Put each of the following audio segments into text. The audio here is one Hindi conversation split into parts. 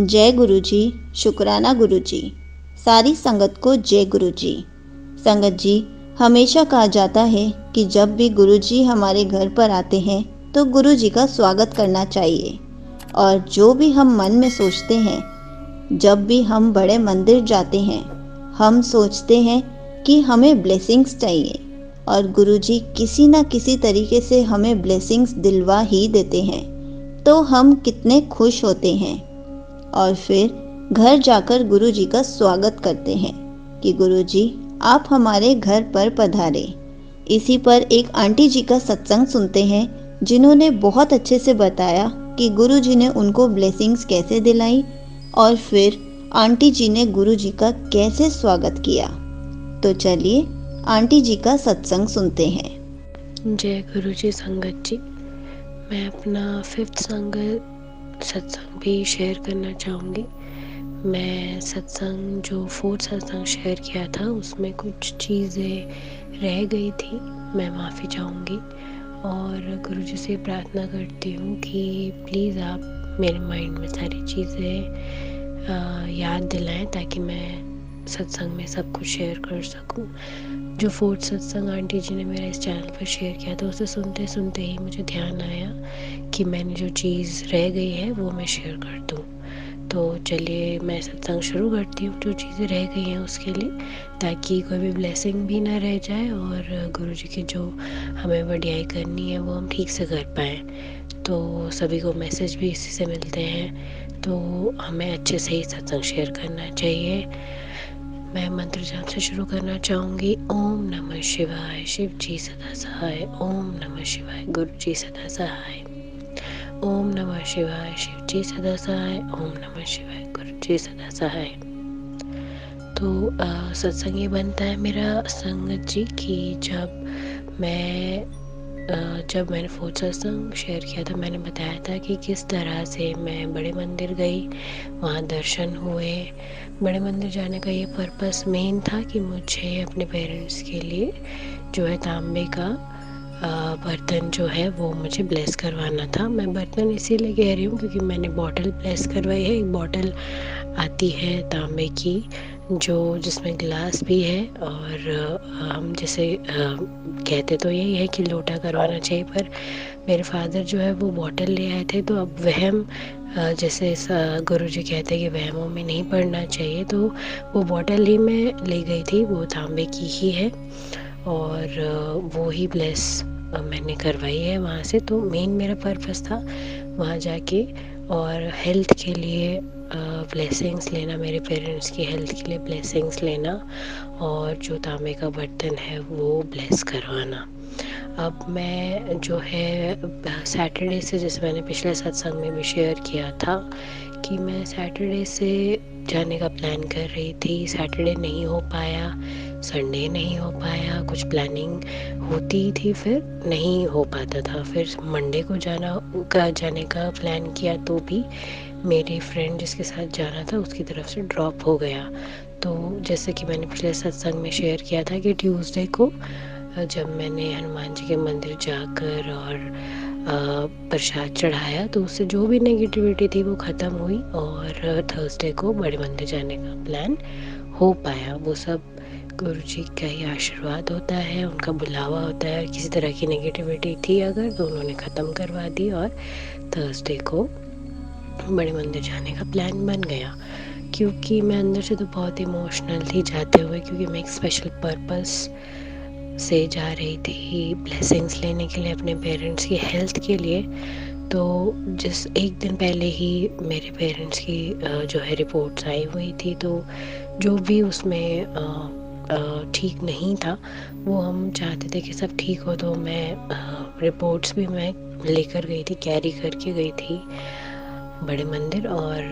जय गुरु जी। शुक्राना गुरु जी। सारी संगत को जय गुरु जी। संगत जी, हमेशा कहा जाता है कि जब भी गुरु जी हमारे घर पर आते हैं तो गुरु जी का स्वागत करना चाहिए। और जो भी हम मन में सोचते हैं, जब भी हम बड़े मंदिर जाते हैं, हम सोचते हैं कि हमें ब्लेसिंग्स चाहिए और गुरु जी किसी न किसी तरीके से हमें ब्लेसिंग्स दिलवा ही देते हैं। तो हम कितने खुश होते हैं और फिर घर जाकर गुरु जी का स्वागत करते हैं कि गुरु जी आप हमारे घर पर पधारे। इसी पर एक आंटी जी का सत्संग सुनते हैं जिन्होंने बहुत अच्छे से बताया कि गुरु जी ने उनको ब्लेसिंग्स कैसे दिलाई और फिर आंटी जी ने गुरु जी का कैसे स्वागत किया। तो चलिए आंटी जी का सत्संग सुनते हैं। जय गुरु जी। संगत जी, मैं अपना 5th सत्संग भी शेयर करना चाहूँगी। मैं सत्संग जो 4th सत्संग शेयर किया था उसमें कुछ चीज़ें रह गई थी, मैं माफ़ी चाहूँगी और गुरु जी से प्रार्थना करती हूँ कि प्लीज़ आप मेरे माइंड में सारी चीज़ें याद दिलाएं ताकि मैं सत्संग में सब कुछ शेयर कर सकूँ। जो 4th सत्संग आंटी जी ने मेरा इस चैनल पर शेयर किया था उसे सुनते सुनते ही मुझे ध्यान आया कि मैंने जो चीज़ रह गई है वो मैं शेयर कर दूँ। तो चलिए मैं सत्संग शुरू करती हूँ जो चीज़ें रह गई हैं उसके लिए, ताकि कोई भी ब्लेसिंग भी ना रह जाए और गुरु जी की जो हमें वडियाई करनी है वो हम ठीक से कर पाएँ। तो सभी को मैसेज भी इसी से मिलते हैं, तो हमें अच्छे से ही सत्संग शेयर करना चाहिए। मैं मंत्र जाप से शुरू करना चाहूँगी। ओम नमः शिवाय, शिव जी सदा सहाय। ओम नमः शिवाय, गुरु जी सदा सहाय। ओम नमः शिवाय, शिव जी सदा सहाय। ओम नमः शिवाय, गुरु जी सदा सहाय। तो सत्संग ये बनता है मेरा संगत जी कि जब मैंने 4th सत्संग शेयर किया था मैंने बताया था कि किस तरह से मैं बड़े मंदिर गई, वहाँ दर्शन हुए। बड़े मंदिर जाने का ये पर्पस मेन था कि मुझे अपने पेरेंट्स के लिए जो है तांबे का बर्तन जो है वो मुझे ब्लेस करवाना था। मैं बर्तन इसीलिए कह रही हूँ क्योंकि मैंने बॉटल ब्लेस करवाई है। एक बॉटल आती है तांबे की जो जिसमें गिलास भी है और हम जैसे कहते तो यही है कि लोटा करवाना चाहिए, पर मेरे फादर जो है वो बॉटल ले आए थे। तो अब वहम जैसे गुरु जी कहते हैं कि वहमों में नहीं पड़ना चाहिए, तो वो बॉटल ही मैं ले गई थी, वो तांबे की ही है और वो ही ब्लेस मैंने करवाई है वहाँ से। तो मेन मेरा पर्पस था वहाँ जाके और हेल्थ के लिए ब्लेसिंग्स लेना, मेरे पेरेंट्स की हेल्थ के लिए ब्लेसिंग्स लेना और जो तांबे का बर्तन है वो ब्लेस करवाना। अब मैं जो है सैटरडे से, जैसे मैंने पिछले सत्संग में भी शेयर किया था कि मैं सैटरडे से जाने का प्लान कर रही थी। सैटरडे नहीं हो पाया, संडे नहीं हो पाया, कुछ प्लानिंग होती थी फिर नहीं हो पाता था। फिर मंडे को जाने का प्लान किया तो भी मेरी फ्रेंड जिसके साथ जाना था उसकी तरफ से ड्रॉप हो गया। तो जैसे कि मैंने पिछले सत्संग में शेयर किया था कि ट्यूसडे को जब मैंने हनुमान जी के मंदिर जाकर और प्रसाद चढ़ाया तो उससे जो भी नेगेटिविटी थी वो ख़त्म हुई और थर्सडे को बड़े मंदिर जाने का प्लान हो पाया। वो सब गुरु जी का ही आशीर्वाद होता है, उनका बुलावा होता है। किसी तरह की नेगेटिविटी थी अगर तो उन्होंने ख़त्म करवा दी और थर्सडे को बड़े मंदिर जाने का प्लान बन गया। क्योंकि मैं अंदर से तो बहुत इमोशनल थी जाते हुए, क्योंकि मैं एक स्पेशल पर्पस से जा रही थी ब्लेसिंग्स लेने के लिए अपने पेरेंट्स की हेल्थ के लिए। तो जिस एक दिन पहले ही मेरे पेरेंट्स की जो है रिपोर्ट्स आई हुई थी, तो जो भी उसमें ठीक नहीं था वो हम चाहते थे कि सब ठीक हो। तो मैं रिपोर्ट्स भी मैं लेकर गई थी, कैरी करके गई थी बड़े मंदिर और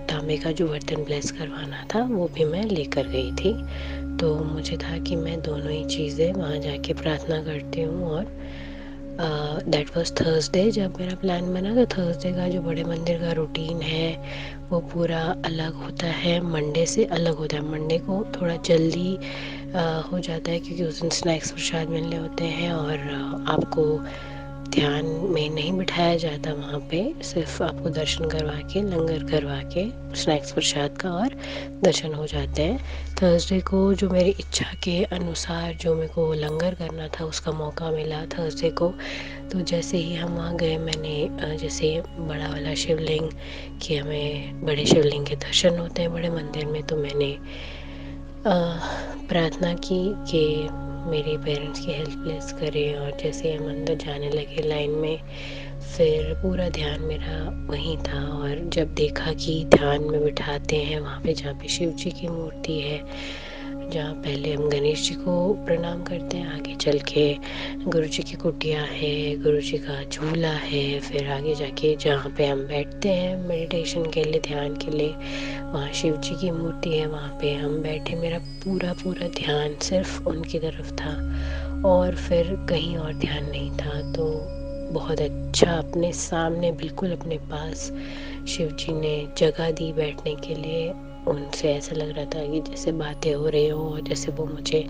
तांबे का जो बर्तन ब्लेस करवाना था वो भी मैं लेकर गई थी। तो मुझे था कि मैं दोनों ही चीज़ें वहाँ जाके प्रार्थना करती हूँ और दैट वाज थर्सडे जब मेरा प्लान बना। तो थर्सडे का जो बड़े मंदिर का रूटीन है वो पूरा अलग होता है, मंडे से अलग होता है। मंडे को थोड़ा जल्दी हो जाता है क्योंकि उस दिन स्नैक्स प्रसाद मिलने होते हैं और आपको ध्यान में नहीं बिठाया जाता वहाँ पे, सिर्फ आपको दर्शन करवा के, लंगर करवा के, स्नैक्स प्रसाद का, और दर्शन हो जाते हैं। थर्सडे को जो मेरी इच्छा के अनुसार जो मेरे को लंगर करना था उसका मौका मिला थर्सडे को। तो जैसे ही हम वहाँ गए, मैंने जैसे बड़ा वाला शिवलिंग, कि हमें बड़े शिवलिंग के दर्शन होते हैं बड़े मंदिर में, तो मैंने प्रार्थना की कि मेरे पेरेंट्स की हेल्प प्लीज़ करें। और जैसे हम अंदर जाने लगे लाइन में, फिर पूरा ध्यान मेरा वहीं था। और जब देखा कि ध्यान में बिठाते हैं वहाँ पे जहाँ पे शिव जी की मूर्ति है, जहाँ पहले हम गणेश जी को प्रणाम करते हैं, आगे चल के गुरु जी की कुटिया है, गुरु जी का झूला है, फिर आगे जाके जहाँ पे हम बैठते हैं मेडिटेशन के लिए, ध्यान के लिए, वहाँ शिव जी की मूर्ति है, वहाँ पे हम बैठे। मेरा पूरा ध्यान सिर्फ उनकी तरफ था और फिर कहीं और ध्यान नहीं था। तो बहुत अच्छा, अपने सामने बिल्कुल अपने पास शिव जी ने जगह दी बैठने के लिए। उनसे ऐसा लग रहा था कि जैसे बातें हो रही हो, और जैसे वो मुझे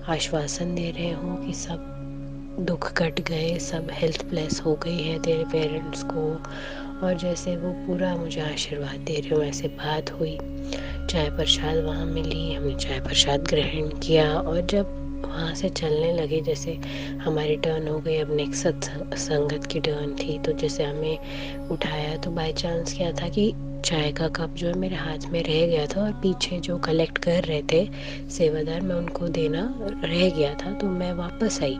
आश्वासन दे रहे हो कि सब दुख कट गए, सब हेल्थ प्लस हो गई है तेरे पेरेंट्स को, और जैसे वो पूरा मुझे आशीर्वाद दे रहे हो। ऐसे बात हुई, चाय प्रसाद वहाँ मिली, हमने चाय प्रसाद ग्रहण किया। और जब वहाँ से चलने लगे, जैसे हमारी टर्न हो गई, अब नेक्स्ट संगत की टर्न थी, तो जैसे हमें उठाया, तो बाय चांस क्या था कि चाय का कप जो है मेरे हाथ में रह गया था, और पीछे जो कलेक्ट कर रहे थे सेवादार, मैं उनको देना रह गया था, तो मैं वापस आई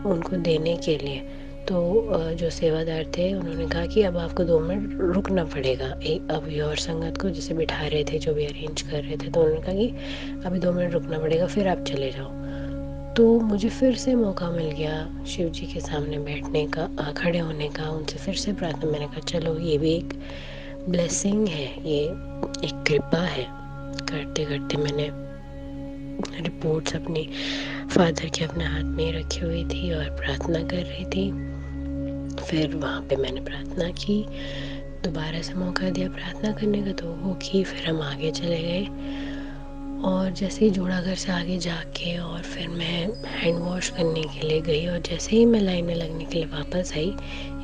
उनको देने के लिए। तो जो सेवादार थे उन्होंने कहा कि अब आपको 2 मिनट रुकना पड़ेगा। अभी और संगत को जैसे बिठा रहे थे, जो भी अरेंज कर रहे थे, तो उन्होंने कहा कि अभी 2 मिनट रुकना पड़ेगा, फिर आप चले जाओ। तो मुझे फिर से मौका मिल गया शिव जी के सामने बैठने का, खड़े होने का, उनसे फिर से प्रार्थना। मैंने कहा चलो, ये भी एक ब्लेसिंग है, ये एक कृपा है। करते करते मैंने रिपोर्ट्स अपनी फादर के अपने हाथ में रखी हुई थी और प्रार्थना कर रही थी। फिर वहाँ पे मैंने प्रार्थना की, दोबारा से मौका दिया प्रार्थना करने का, तो वो की। फिर हम आगे चले गए, और जैसे ही जोड़ा घर से आगे जाके, और फिर मैं हैंड वॉश करने के लिए गई, और जैसे ही मैं लाइन में लगने के लिए वापस आई,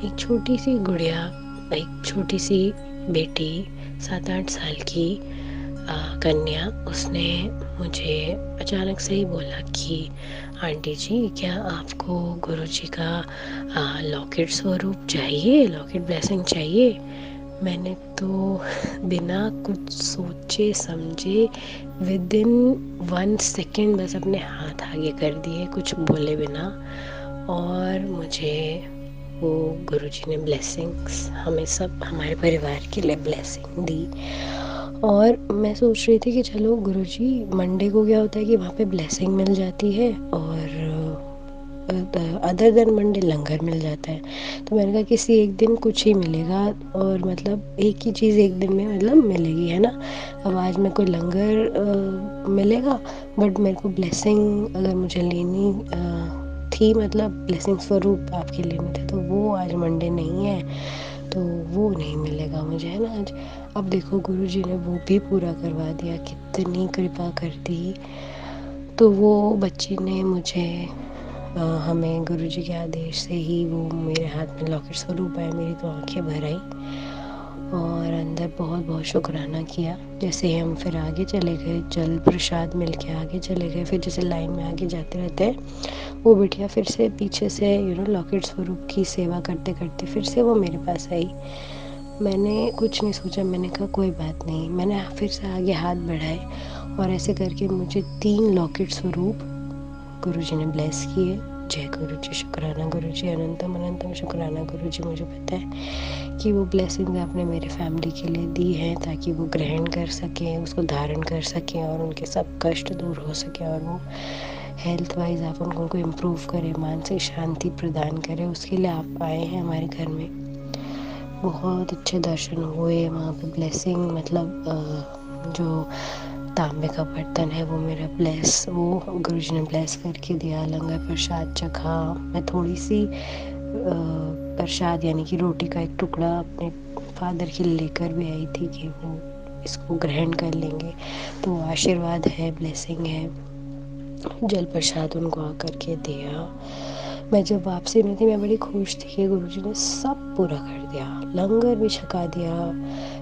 एक छोटी सी गुड़िया, एक छोटी सी बेटी, 7-8 साल की कन्या, उसने मुझे अचानक से ही बोला कि आंटी जी, क्या आपको गुरुजी का लॉकेट स्वरूप चाहिए, लॉकेट ब्लेसिंग चाहिए? मैंने तो बिना कुछ सोचे समझे विद इन 1 सेकेंड बस अपने हाथ आगे कर दिए, कुछ बोले बिना, और मुझे वो गुरुजी ने ब्लेसिंग्स, हमें सब, हमारे परिवार के लिए ब्लेसिंग दी। और मैं सोच रही थी कि चलो गुरुजी, मंडे को क्या होता है कि वहाँ पे ब्लेसिंग मिल जाती है, और अदर देन मंडे लंगर मिल जाता है। तो मैंने कहा किसी एक दिन कुछ ही मिलेगा, और मतलब एक ही चीज़ एक दिन में मतलब मिलेगी, है ना। अब आज मेरे को लंगर मिलेगा, बट मेरे को ब्लेसिंग अगर मुझे लेनी थी, मतलब ब्लेसिंग स्वरूप आपके लेने थे, तो वो आज मंडे नहीं है, तो वो नहीं मिलेगा मुझे, है ना आज। अब देखो गुरुजी ने वो भी पूरा करवा दिया, कितनी कृपा कर दी। तो वो बच्ची ने मुझे हमें गुरुजी के आदेश से ही वो मेरे हाथ में लॉकेट स्वरूप आया। मेरी तो आंखें भर आई, और अंदर बहुत बहुत शुक्राना किया। जैसे ही हम फिर आगे चले गए, जल प्रसाद मिल के आगे चले गए, फिर जैसे लाइन में आगे जाते रहते हैं, वो बिटिया फिर से पीछे से लॉकेट स्वरूप की सेवा करते करते फिर से वो मेरे पास आई। मैंने कुछ नहीं सोचा, मैंने कहा कोई बात नहीं। मैंने फिर से आगे हाथ बढ़ाए, और ऐसे करके मुझे 3 लॉकेट स्वरूप गुरुजी ने ब्लेस किए। जय गुरुजी, शुक्राना गुरुजी, अनंतम अनंतम शुक्राना गुरुजी। मुझे पता है कि वो ब्लेसिंग आपने मेरे फैमिली के लिए दी है, ताकि वो ग्रहण कर सकें, उसको धारण कर सकें, और उनके सब कष्ट दूर हो सके, और वो हेल्थ वाइज आप उनको इम्प्रूव करें, मानसिक शांति प्रदान करें। उसके लिए आप आए हैं हमारे घर में। बहुत अच्छे दर्शन हुए वहाँ पे। ब्लेसिंग मतलब जो तांबे का बर्तन है वो मेरा वो गुरुजी ने ब्लेस करके दिया। लंगर प्रसाद चखा। मैं थोड़ी सी प्रसाद यानी कि रोटी का एक टुकड़ा अपने फादर के लिए लेकर भी आई थी कि वो इसको ग्रहण कर लेंगे, तो आशीर्वाद है, ब्लेसिंग है। जल प्रसाद उनको आकर के दिया। मैं जब वापसी में थी मैं बड़ी खुश थी कि गुरुजी ने सब पूरा कर दिया, लंगर भी छका दिया,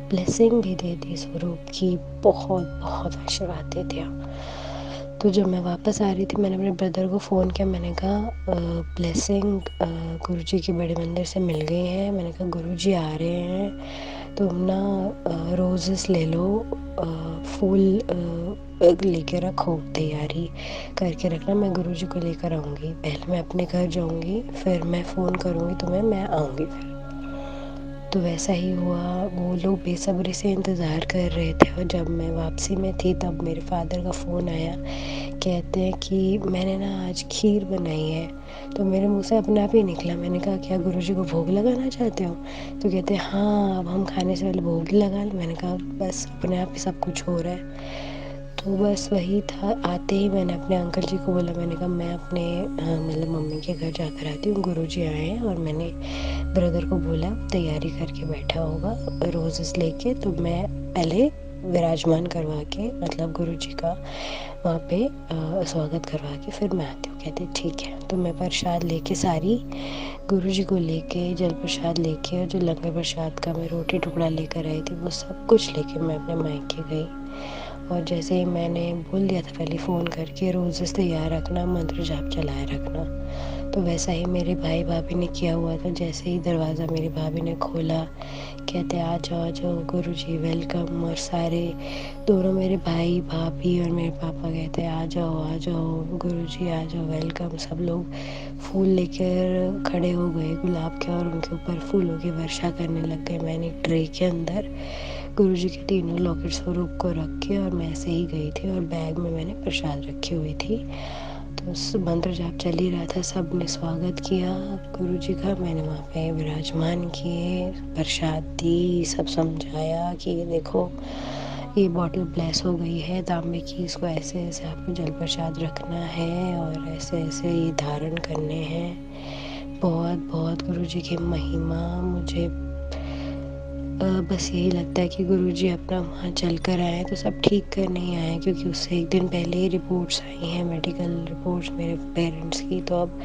ब्लेसिंग भी दे दी स्वरूप की, बहुत बहुत आशीर्वाद दे दिया। तो जब मैं वापस आ रही थी मैंने अपने ब्रदर को फ़ोन किया, मैंने कहा ब्लेसिंग गुरुजी के बड़े मंदिर से मिल गई है। मैंने कहा गुरुजी आ रहे हैं, तुम ना रोज़ेस ले लो, फूल लेके रखो, तैयारी करके रखना, मैं गुरुजी को लेकर आऊँगी। पहले मैं अपने घर जाऊँगी, फिर मैं फ़ोन करूँगी तुम्हें, मैं आऊँगी फिर। तो वैसा ही हुआ, वो लोग बेसब्री से इंतज़ार कर रहे थे। और जब मैं वापसी में थी तब मेरे फादर का फ़ोन आया, कहते हैं कि मैंने ना आज खीर बनाई है। तो मेरे मुंह से अपने आप ही निकला, मैंने कहा क्या गुरुजी को भोग लगाना चाहते हो? तो कहते हैं हाँ, अब हम खाने से पहले भोग ही लगा लें। मैंने कहा बस अपने आप ही सब कुछ हो रहा है। तो बस वही था, आते ही मैंने अपने अंकल जी को बोला, मैंने कहा मैं अपने मतलब मम्मी के घर जाकर आती हूँ, गुरुजी आए हैं। और मैंने ब्रदर को बोला तैयारी करके बैठा होगा रोज़ेस लेके, तो मैं पहले विराजमान करवा के मतलब गुरुजी का वहाँ पे स्वागत करवा के फिर मैं आती हूँ। कहते ठीक है। तो मैं प्रसाद लेके सारी गुरुजी को लेके, जल प्रसाद लेके, और जो लंगर प्रसाद का मैं रोटी टुकड़ा लेकर आई थी वो सब कुछ लेके मैं अपने मायके गई। और जैसे ही मैंने बोल दिया था पहले फ़ोन करके रोज़ेस तैयार रखना, मंत्र जाप चलाए रखना, तो वैसा ही मेरे भाई भाभी ने किया हुआ था। जैसे ही दरवाज़ा मेरी भाभी ने खोला, कहते आ जाओ गुरुजी वेलकम। और सारे दोनों मेरे भाई भाभी और मेरे पापा कहते आ जाओ गुरुजी, आ जाओ वेलकम। सब लोग फूल लेकर खड़े हो गए गुलाब के, और उनके ऊपर फूलों की वर्षा करने लग गए। मैंने एक ट्रे के अंदर गुरुजी के तीनों लॉकेट स्वरूप को रख के और मैं ऐसे ही गई थी, और बैग में मैंने प्रसाद रखी हुई थी। तो मंत्र जाप चल ही रहा था, सब ने स्वागत किया गुरुजी का। मैंने वहाँ पे विराजमान किए, प्रसाद दी, सब समझाया कि ये देखो ये बॉटल ब्लेस हो गई है तांबे की, इसको ऐसे ऐसे आपको जल प्रसाद रखना है और ऐसे ऐसे ये धारण करने हैं। बहुत बहुत गुरुजी की महिमा। मुझे बस यही लगता है कि गुरुजी अपना वहाँ चल कर आए तो सब ठीक कर नहीं आए, क्योंकि उससे एक दिन पहले ही रिपोर्ट्स आई हैं, मेडिकल रिपोर्ट्स मेरे पेरेंट्स की। तो अब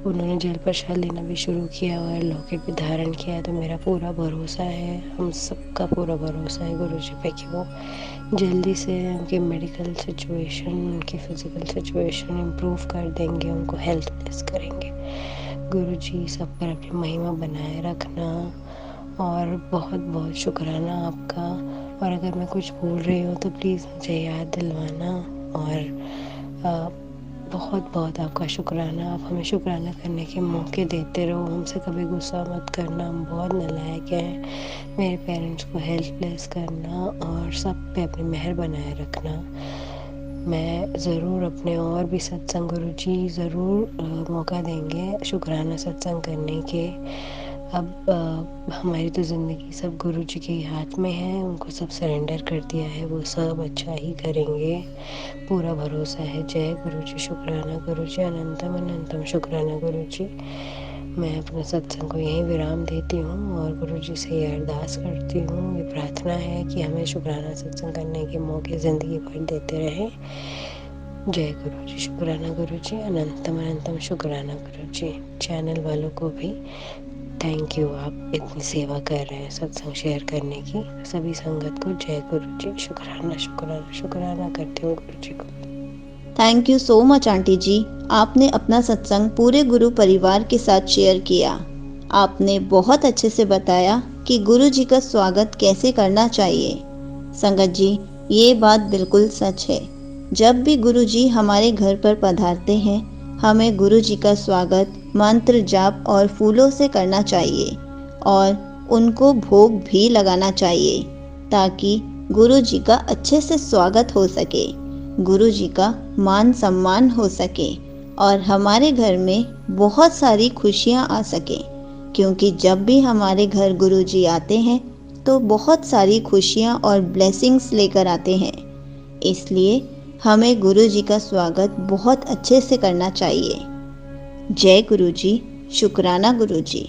उन्होंने जल प्रसाद लेना भी शुरू किया और लॉकेट भी धारण किया। तो मेरा पूरा भरोसा है, हम सबका पूरा भरोसा है गुरुजी पे कि वो जल्दी से उनकी मेडिकल सिचुएशन, उनकी फ़िज़िकल सिचुएशन इम्प्रूव कर देंगे, उनको हेल्थ ब्लेस करेंगे। गुरुजी सब पर अपनी महिमा बनाए रखना। और बहुत बहुत शुक्राना आपका। और अगर मैं कुछ भूल रही हूँ तो प्लीज़ मुझे याद दिलवाना। और बहुत बहुत आपका शुक्राना। आप हमें शुक्राना करने के मौके देते रहो, हमसे कभी गुस्सा मत करना, हम बहुत नालायक हैं। मेरे पेरेंट्स को हेल्थ ब्लेस करना और सब पे अपनी मेहर बनाए रखना। मैं ज़रूर अपने और भी सत्संग गुरुजी ज़रूर मौका देंगे शुक्राना सत्संग करने के। अब हमारी तो ज़िंदगी सब गुरुजी के हाथ में है, उनको सब सरेंडर कर दिया है, वो सब अच्छा ही करेंगे, पूरा भरोसा है। जय गुरुजी, शुक्राना गुरुजी, अनंतम अनंतम शुक्राना गुरुजी। मैं अपने सत्संग को यहीं विराम देती हूँ और गुरुजी से ये अरदास करती हूँ, ये प्रार्थना है कि हमें शुक्राना सत्संग करने के मौके ज़िंदगी भर देते रहें। जय गुरुजी, शुक्राना गुरुजी, अनंतम अनंतम शुक्राना गुरुजी। चैनल वालों को भी थैंक यू, आप इतनी सेवा कर रहे हैं सत्संग शेयर करने की। सभी संगत को जय गुरुजी, शुक्राना शुक्राना शुक्राना करती हूँ गुरुजी को। Thank you so much aunty ji, आपने अपना सत्संग पूरे गुरु परिवार के साथ शेयर किया। आपने बहुत अच्छे से बताया कि गुरु जी का स्वागत कैसे करना चाहिए। संगत जी, ये बात बिल्कुल सच है। जब भी गुरु जी हमारे घर पर पधारते हैं, हमें गुरु जी का स्वागत मंत्र जाप और फूलों से करना चाहिए और उनको भोग भी लगाना चाहिए, ताकि गुरु जी का अच्छे से स्वागत हो सके, गुरु जी का मान सम्मान हो सके और हमारे घर में बहुत सारी खुशियाँ आ सके। क्योंकि जब भी हमारे घर गुरु जी आते हैं तो बहुत सारी खुशियाँ और ब्लेसिंग्स लेकर आते हैं। इसलिए हमें गुरु जी का स्वागत बहुत अच्छे से करना चाहिए। जय गुरु जी, शुक्राना गुरु जी।